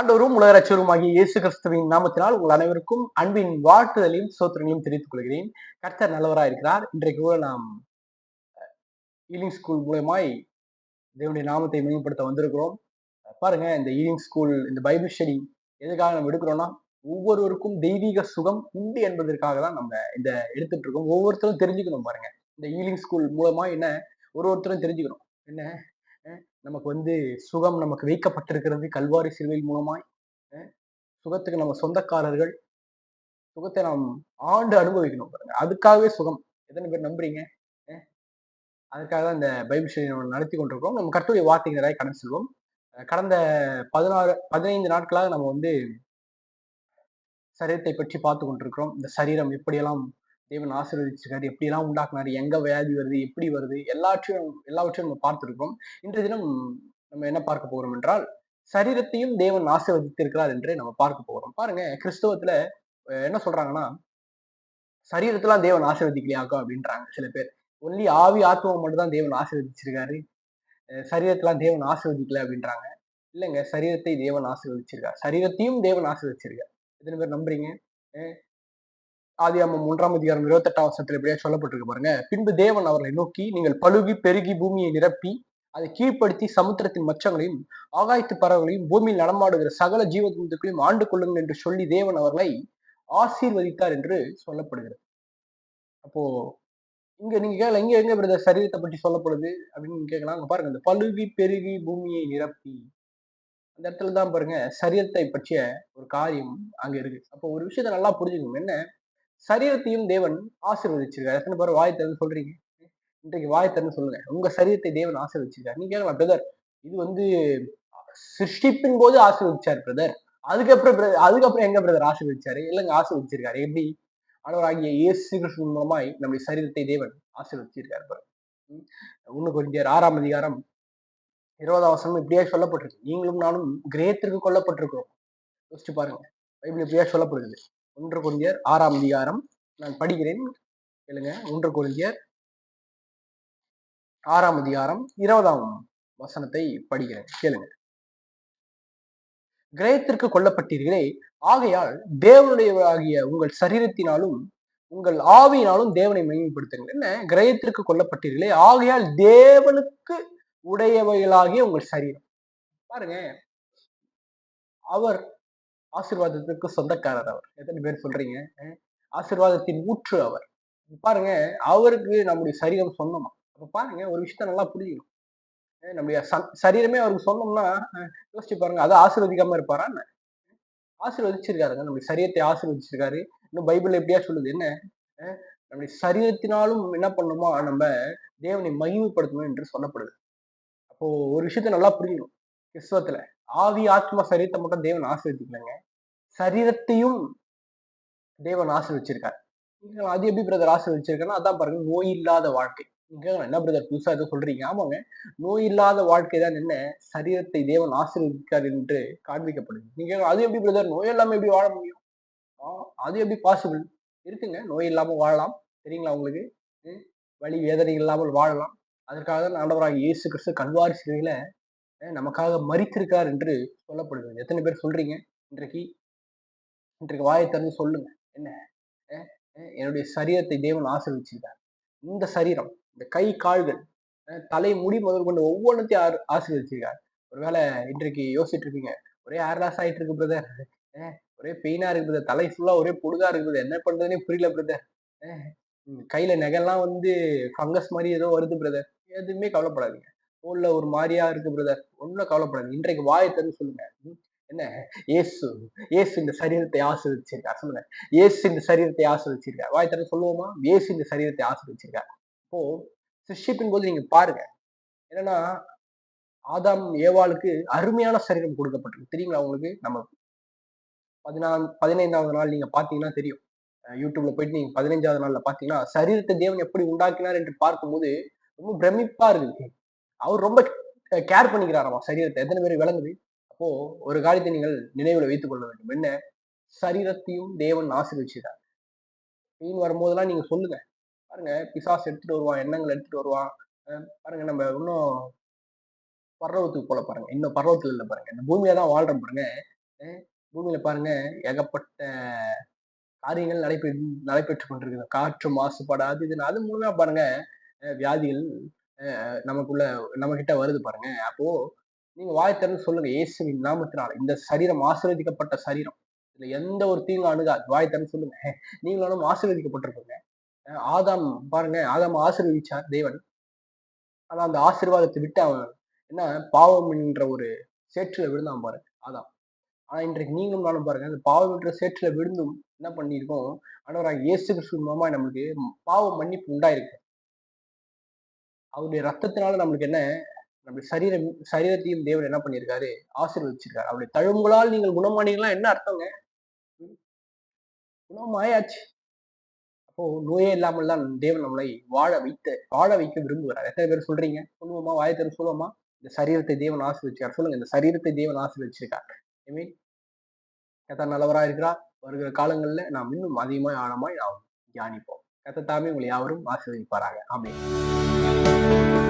ஆண்டவரும் உலக ரட்சகருமாகிய இயேசு கிறிஸ்துவின் நாமத்தினால் உங்கள் அனைவருக்கும் அன்பின் வாழ்த்துதலையும் சோத்திரங்களையும் தெரிவித்துக் கொள்கிறேன். கர்த்தர் நல்லவராய் இருக்கிறார். இன்றைக்கு கூட நாம் ஈலிங் ஸ்கூல் மூலமாய் தேவனுடைய நாமத்தை மேம்படுத்த வந்திருக்கிறோம். பாருங்க, இந்த ஈலிங் ஸ்கூல், இந்த பைபிள் ஸ்டடி எதுக்காக நம்ம எடுக்கிறோம்னா, ஒவ்வொருவருக்கும் தெய்வீக சுகம் உண்டு என்பதற்காக தான் நம்ம இந்த எடுத்துட்டு இருக்கோம். ஒவ்வொருத்தரும் தெரிஞ்சுக்கணும். பாருங்க, இந்த ஈலிங் ஸ்கூல் மூலமா என்ன ஒருத்தரும் தெரிஞ்சுக்கணும். என்ன நமக்கு சுகம் நமக்கு வைக்கப்பட்டிருக்கிறது கல்வாரி சிலுவையின் மூலமாய். சுகத்துக்கு நம்ம சொந்தக்காரர்கள். சுகத்தை நாம் ஆண்டு அனுபவிக்கணும். பாருங்க, அதுக்காகவே சுகம். எத்தனை பேர் நம்புறீங்க? அதுக்காக தான் இந்த பைபிள் ஸ்டடி நடத்தி கொண்டிருக்கிறோம். நம்ம கர்த்தருடைய வார்த்தைகளை கடந்து செல்வோம். கடந்த 15 நாட்களாக நம்ம சரீரத்தை பற்றி பார்த்து கொண்டிருக்கிறோம். இந்த சரீரம் எப்படியெல்லாம் தேவன் ஆசீர்வதிச்சிருக்காரு, எப்படியெல்லாம் உண்டாக்குனாரு, எங்க வியாதி வருது, எப்படி வருது, எல்லாவற்றையும் நம்ம பார்த்திருக்கிறோம். இன்றைய தினம் நம்ம என்ன பார்க்க போகிறோம் என்றால், சரீரத்தையும் தேவன் ஆசீர்வதித்திருக்கிறார் என்று நம்ம பார்க்க போகிறோம். பாருங்க, கிறிஸ்தவத்துல என்ன சொல்றாங்கன்னா, சரீரத்தெல்லாம் தேவன் ஆசீர்வதிக்கலையாக்கும் அப்படின்றாங்க சில பேர். ஒன்லி ஆவி ஆத்மாவை மட்டும் தான் தேவன் ஆசீர்வதிச்சிருக்காரு, சரீரத்தெல்லாம் தேவன் ஆசீர்வதிக்கல அப்படின்றாங்க. இல்லைங்க, சரீரத்தை தேவன் ஆசீர்வதிச்சிருக்கார், சரீரத்தையும் தேவன் ஆசீர்வதிச்சிருக்கார். எத்தனை பேர் நம்புறீங்க? ஆதியாகமம் 1ஆம் அதிகாரம் 28ஆம் வசனத்துல எப்படியா சொல்லப்பட்டிருக்கு பாருங்க. பின்பு தேவன் அவர்களை நோக்கி, நீங்கள் பலுகி பெருகி பூமியை நிரப்பி அதை கீழ்ப்படுத்தி சமுத்திரத்தின் மச்சங்களையும் ஆகாயத்து பறவைகளையும் பூமியில் நடமாடுகிற சகல ஜீவஜந்துக்களையும் ஆண்டு கொள்ளுங்கள் என்று சொல்லி தேவன் அவர்களை ஆசீர்வதித்தார் என்று சொல்லப்படுகிறது. அப்போ இங்க நீங்க கேட்கல, இங்க எங்க பிரதர் சரீரத்தை பற்றி சொல்லப்படுது அப்படின்னு கேட்கலாம். பாருங்க, இந்த பலுகி பெருகி பூமியை நிரப்பி, அந்த இடத்துலதான் பாருங்க சரீரத்தை பற்றிய ஒரு காரியம் அங்க இருக்கு. அப்போ ஒரு விஷயத்த நல்லா புரிஞ்சுக்கணும். என்ன, சரீரத்தையும் தேவன் ஆசீர்வதிச்சிருக்காரு. எத்தனை பேர் வாய் திறந்து சொல்றீங்க? இன்றைக்கு வாய் திறந்து சொல்லுங்க, உங்க சரீரத்தை தேவன் ஆசீர்வதிச்சிருக்காரு. நீங்க கேட்கலாம், பிரதர் இது சிருஷ்டிப்பின் போது ஆசீர்வதிச்சார் பிரதர், அதுக்கப்புறம் எங்க பிரதர் ஆசீர்வதிச்சாரு? இல்லைங்க, ஆசீர்வதிச்சிருக்காரு. எப்படி? ஆண்டவராகிய இயேசு கிறிஸ்துவின் மூலமாய் நம்முடைய சரீரத்தை தேவன் ஆசீர்வதிச்சிருக்காரு பாருங்க. 1 கொரிந்தியர் 6ஆம் அதிகாரம் 20ஆம் வசனம் இப்படியே சொல்லப்பட்டிருக்கு. நீங்களும் நானும் கிரேத்திற்கு கொல்லப்பட்டிருக்கிறோம். யோசிச்சு பாருங்க, பைபிள் இப்படியா சொல்லப்படுகிறது. 1 கொரிந்தியர் 6ஆம் அதிகாரம் நான் படிக்கிறேன், கேளுங்க. 1 கொரிந்தியர் 6ஆம் அதிகாரம் 20ஆம் வசனத்தை படிக்கிறேன், கேளுங்க. கிரயத்திற்கு கொல்லப்பட்டீர்களே, ஆகையால் தேவனுடையவராகிய உங்கள் சரீரத்தினாலும் உங்கள் ஆவியினாலும் தேவனை மகிமைப்படுத்துங்கள். என்ன, கிரயத்திற்கு கொல்லப்பட்டீர்களே, ஆகையால் தேவனுக்கு உடையவைகளாகிய உங்கள் சரீரம். பாருங்க, அவர் ஆசீர்வாதத்திற்கு சொந்தக்காரர். அவர் எத்தனை பேர் சொல்றீங்க? ஆசீர்வாதத்தின் ஊற்று அவர். பாருங்க, அவருக்கு நம்முடைய சரீரம் சொந்தமா. அப்ப பாருங்க, ஒரு விஷயத்த நல்லா புரியும். நம்முடைய சரீரமே அவருக்கு சொந்தம்னா, யோசிச்சு பாருங்க, அதை ஆசீர்வதிக்காம இருப்பாரா? ஆசீர்வதிச்சிருக்காருங்க, நம்முடைய சரீரத்தை ஆசீர்வதிச்சிருக்காரு. இன்னும் பைபிள் எப்படியா சொல்லுது, என்ன, நம்முடைய சரீரத்தினாலும் என்ன பண்ணணுமா, நம்ம தேவனை மகிமைப்படுத்தணும் என்று சொல்லப்படுது. அப்போ ஒரு விஷயத்த நல்லா புரியணும். கிறிஸ்தவத்துல ஆவி ஆத்மா சரீரத்தை மட்டும் தேவன் ஆசீர்வதிக்கலைங்க, சரீரத்தையும் தேவன் ஆசீர்வதிச்சிருக்காரு. அது எப்படி பிரதர் ஆசீர்வதிச்சிருக்காருன்னா, அதான் பாருங்க, நோய் இல்லாத வாழ்க்கை. நீங்க என்ன பிரதர் புதுசா ஏதோ சொல்றீங்க? ஆமாங்க, நோய் இல்லாத வாழ்க்கை தான் என்ன, சரீரத்தை தேவன் ஆசீர்வதிக்கார் என்று காண்பிக்கப்படுது. நீங்க அது எப்படி பிரதர், நோய் இல்லாம எப்படி வாழ முடியும்? அது எப்படி பாசிபிள்? இருக்குங்க, நோய் இல்லாம வாழலாம். தெரியுங்களா உங்களுக்கு? வலி வேதனை இல்லாமல் வாழலாம். அதற்காக தான் ஆண்டவராகிய இயேசு கிறிஸ்து கல்வாரி சிலுவையில நமக்காக மரித்திருக்கார் என்று சொல்லப்படுகிறது. எத்தனை பேர் சொல்றீங்க? இன்றைக்கு இன்றைக்கு வாயை திறந்து சொல்லுங்க. என்ன, என்னுடைய சரீரத்தை தேவன் ஆசீர்வதிச்சிருக்கார். இந்த சரீரம், இந்த கை கால்கள், தலை முடி முதல் கொண்டு ஒவ்வொன்றத்தையும் ஆசீர்வதிச்சிருக்கார். ஒருவேளை இன்றைக்கு யோசிச்சுட்டு இருப்பீங்க, ஒரே ஹேர் லாஸ் ஆயிட்டு இருக்கு பிரதர், ஒரே பெயினா இருக்கு பிரதர், தலை ஃபுல்லா ஒரே பொடுகா இருக்கு பிரதர், என்ன பண்றதுனே புரியல பிரதர், கையில நகைலாம் ஃபங்கஸ் மாதிரி ஏதோ வருது பிரதர். எதுவுமே கவலைப்படாதீங்க. தோல்ல ஒரு மாதிரியா இருக்கு பிரதர், ஒன்னும் கவலைப்படாதீங்க. இன்றைக்கு வாயை திறந்து சொல்லுங்க. என்ன, இயேசு இயேசு இந்த சரீரத்தை ஆசீர்வதிச்சிருக்கார். சொல்லுங்க, இயேசு இந்த சரீரத்தை ஆசீர்வதிச்சிருக்கார். வாய் திறந்து சொல்லுவோமா? இயேசு இந்த சரீரத்தை ஆசீர்வதிச்சிருக்கார். இப்போ சிருஷ்டிப்பின் போது நீங்க பாருங்க, என்னன்னா ஆதாம் ஏவாளுக்கு அருமையான சரீரம் கொடுக்கப்பட்டிருக்கு. தெரியுங்களா உங்களுக்கு? நம்ம 15வது நாள் நீங்க பாத்தீங்கன்னா தெரியும். யூடியூப்ல போயிட்டு நீங்க 15வது நாள்ல பாத்தீங்கன்னா, சரீரத்தை தேவன் எப்படி உண்டாக்கினார் என்று பார்க்கும்போது ரொம்ப பிரமிப்பா இருக்கு. அவர் ரொம்ப கேர் பண்ணிக்கிறாராமா சரீரத்தை. எத்தனை பேருக்கு விளங்குது? அப்போ ஒரு காரியத்தை நீங்கள் நினைவுல வைத்துக் கொள்ள வேண்டும். என்ன, சரீரத்தையும் தேவன் ஆசீர்வதிச்சிட்டார். பெயின் வரும்போதெல்லாம் நீங்க சொல்லுங்க. பாருங்க, பிசாசு எடுத்துட்டு வருவான், எண்ணங்கள் எடுத்துட்டு வருவான். பாருங்க, நம்ம இன்னும் பரலோகத்துக்கு போல பாருங்க. இன்னும் பரலோகத்துல இல்ல பாருங்க. இந்த பூமியில தான் வாழ்றோம் பாருங்க. பூமியில பாருங்க ஏகப்பட்ட காரியங்கள் நடைபெற்றுக் கொண்டிருக்குது. காற்று மாசுபாடு அது இதுன்னு. அது மூலமா பாருங்க வியாதிகள் நமக்குள்ள நம்மகிட்ட வருது பாருங்க. அப்போ நீங்க வாய் திறந்து சொல்லுங்க. இயேசுவின் நாமத்தினால இந்த சரீரம் ஆசீர்வதிக்கப்பட்ட சரீரம். இதுல எந்த ஒரு தீங்கும் அணுகாது. வாய் திறந்து சொல்லுங்க. நீங்களும் ஆசீர்வதிக்கப்பட்டிருக்கீங்க. ஆதாம் பாருங்க, ஆதாம் ஆசீர்வதிச்சார் தேவன். ஆனா அந்த ஆசீர்வாதத்தை விட்டு அவன் என்ன பாவம் என்ற ஒரு சேற்றில விழுந்தான் பாருங்க ஆதாம். ஆனா இன்றைக்கு நீங்களும் நானும் பாருங்க, அந்த பாவம் என்ற சேற்றில விழுந்தும் என்ன பண்ணியிருக்கோம், ஆண்டவராகிய இயேசு கிறிஸ்துவின் மூலமா நம்மளுக்கு பாவ மன்னிப்பு உண்டாயிருக்கு. அவருடைய ரத்தத்தினால நம்மளுக்கு என்ன, நம்ம சரீரத்தையும் தேவன் என்ன பண்ணியிருக்காரு, ஆசீர்வதிச்சிருக்காரு. அவருடைய தழும்புகளால் நீங்கள் குணமானீங்கன்னா என்ன அர்த்தங்க? குணமாயாச்சு. அப்போ நோயே இல்லாமல் தான் தேவன் நம்மளை வாழ வைக்க விரும்புகிறார். எத்தனை பேர் சொல்றீங்க? சொல்லுவோமா? வாய திறந்து சொல்லுவோமா? இந்த சரீரத்தை தேவன் ஆசீர்வதிச்சார். சொல்லுங்க, இந்த சரீரத்தை தேவன் ஆசீர்வதிச்சிருக்கார். ஆமென். கர்த்தர் நல்லவரா இருக்கிறார். வருகிற காலங்கள்ல நாம் இன்னும் அதிகமாய், ஆழமாய் நாம் தியானிப்போம். கர்த்தர் தாமே உங்களை யாவரும் ஆசீர்வதிப்பாராக. ஆமென்.